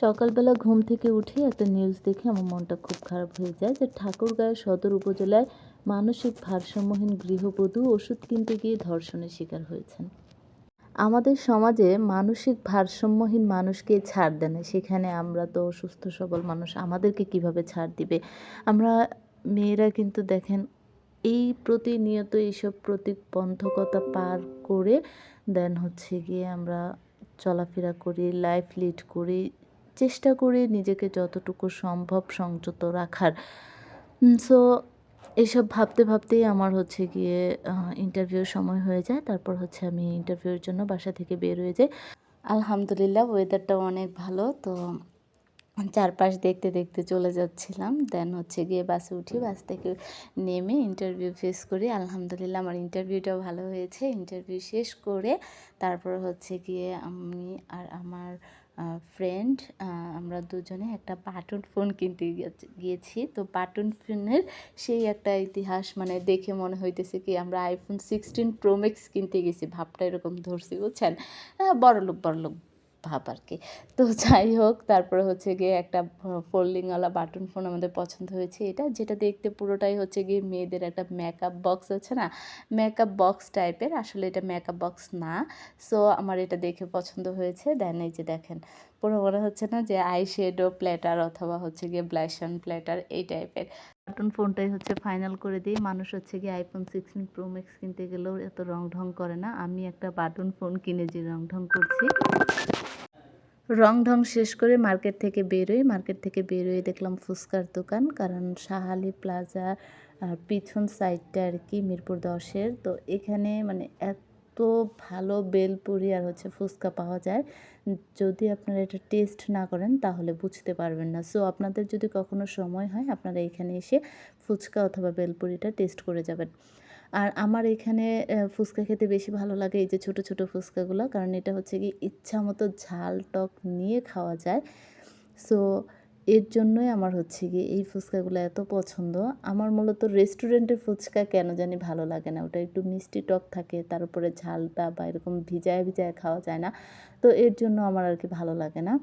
সকালবেলা ঘুম থেকে উঠে একটা নিউজ দেখে আমার মনটা খুব খারাপ হয়ে যায় যে ঠাকুরগাঁও সদর উপজেলায় মানসিক ভারসাম্যহীন গৃহবধূ ওষুধ কিনতে গিয়ে ধর্ষণের শিকার হয়েছেন। আমাদের সমাজে মানসিক ভারসাম্যহীন মানুষকে ছাড় দেয় না, সেখানে আমরা তো সুস্থ সবল মানুষ, আমাদেরকে কিভাবে ছাড় দিবে? আমরা মেয়েরা কিন্তু দেখেন এই প্রতিনিয়ত এইসব প্রতিবন্ধকতা পার করে দেন হচ্ছে গিয়ে আমরা চলাফেরা করি, লাইফ লিড করি, চেষ্টা করি নিজেকে যতটুকু সম্ভব সংযত রাখার। সো এসব ভাবতে ভাবতেই আমার হচ্ছে গিয়ে ইন্টারভিউর সময় হয়ে যায়। তারপর হচ্ছে আমি ইন্টারভিউর জন্য বাসা থেকে বের হয়ে যাই। আলহামদুলিল্লাহ ওয়েদারটাও অনেক ভালো। তো চারপাশ দেখতে দেখতে চলে যাচ্ছিলাম। দেন হচ্ছে গিয়ে বাসে উঠি। বাস থেকে নেমে ইন্টারভিউ ফেস করি। আলহামদুলিল্লাহ আমার ইন্টারভিউটাও ভালো হয়েছে। ইন্টারভিউ শেষ করে তারপর হচ্ছে গিয়ে আমি আর আমার ফ্রেন্ড আমরা দুজনে একটা বাটন ফোন কিনতে গিয়েছি। তো বাটন ফোনের সেই একটা ইতিহাস মানে দেখে মনে হইতেছে কি আমরা iPhone 16 Pro Max কিনতে গেছি। ভাবটা এরকম ধরছি, বুঝছেন? বড়লোক ভাব আরকি। তো যাই হোক, তারপরে হচ্ছে গিয়ে একটা ফোল্ডিংওয়ালা বাটন ফোন আমাদের পছন্দ হয়েছে এটা, যেটা দেখতে পুরোটাই হচ্ছে গিয়ে মেয়েদের একটা মেকআপ বক্স আছে না? মেকআপ বক্স টাইপের। আসলে এটা মেকআপ বক্স না। সো আমার এটা দেখে পছন্দ হয়েছে। দেন এই যে দেখেন, পুরো মনে হচ্ছে না যে আই শ্যাডো প্ল্যাটার অথবা হচ্ছে গিয়ে ব্লাশ অন প্ল্যাটার এই টাইপের। বাটন ফোনটাই হচ্ছে ফাইনাল করে দিই। মানুষ হচ্ছে গিয়ে iPhone 16 Pro Max কিনতে গেলেও এত রং-ঢং করে না। আমি একটা বাটন ফোন কিনে যে রং-ঢং করছি। রং-ঢং শেষ করে মার্কেট থেকে বেরোই। মার্কেট থেকে বেরোয় দেখলাম ফুচকার দোকান। কারণ শাহালি প্লাজা পিছন সাইডটা আরকি মিরপুর 10 এর। তো এখানে মানে এত ভালো বেলপুরি আর হচ্ছে ফুচকা পাওয়া যায়। যদি আপনারা এটা টেস্ট না করেন তাহলে বুঝতে পারবেন না। সো আপনাদের যদি কখনো সময় হয় আপনারা এখানে এসে ফুচকা অথবা বেলপুরিটা টেস্ট করে যাবেন। আর আমার এখানে ফুচকা খেতে বেশি ভালো লাগে এই যে ছোটো, ছোটো ফুচকাগুলা। কারণ এটা হচ্ছে গিয়ে ইচ্ছামতো ঝাল টক নিয়ে খাওয়া যায়। সো এর জন্যই আমার হচ্ছে গিয়ে এই ফুচকাগুলো এত পছন্দ। আমার মূলত রেস্টুরেন্টের ফুচকা কেন জানি ভালো লাগে না। ওটা একটু মিষ্টি টক থাকে, তার উপরে ঝালটা বা এরকম ভিজায় খাওয়া যায় না। তো এর জন্য আমার আর কি ভালো লাগে না।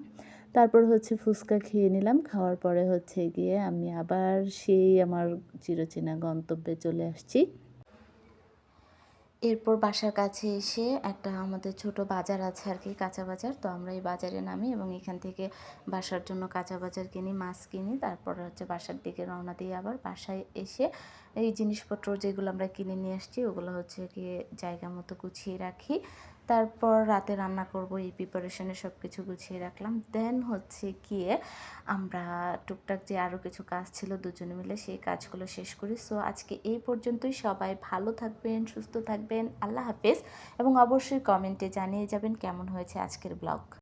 তারপর হচ্ছে ফুচকা খেয়ে নিলাম। খাওয়ার পরে হচ্ছে গিয়ে আমি আবার সেই আমার চিরচেনা গন্তব্যে চলে আসছি। এরপর বাসার কাছে এসে একটা আমাদের ছোট বাজার আছে আর কি, কাঁচা বাজার। তো আমরা এই বাজারে নামি এবং এখান থেকে বাসার জন্য কাঁচা বাজার কিনি, মাছ কিনি। তারপর হচ্ছে বাসার দিকে রওনা দিই। আবার বাসায় এসে এই জিনিসপত্র যেগুলো আমরা কিনে নিয়ে আসছি ওগুলো হচ্ছে গিয়ে জায়গা মতো গুছিয়ে রাখি। তারপর রাতে রান্না করব এই প্রিপারেশনে সব কিছু গুছিয়ে রাখলাম। দেন হচ্ছে গিয়ে আমরা টুকটাক যে আরও কিছু কাজ ছিল দুজনে মিলে সেই কাজগুলো শেষ করি। সো আজকে এই পর্যন্তই। সবাই ভালো থাকবেন, সুস্থ থাকবেন। আল্লাহ হাফেজ। এবং অবশ্যই কমেন্টে জানিয়ে যাবেন কেমন হয়েছে আজকের ব্লগ।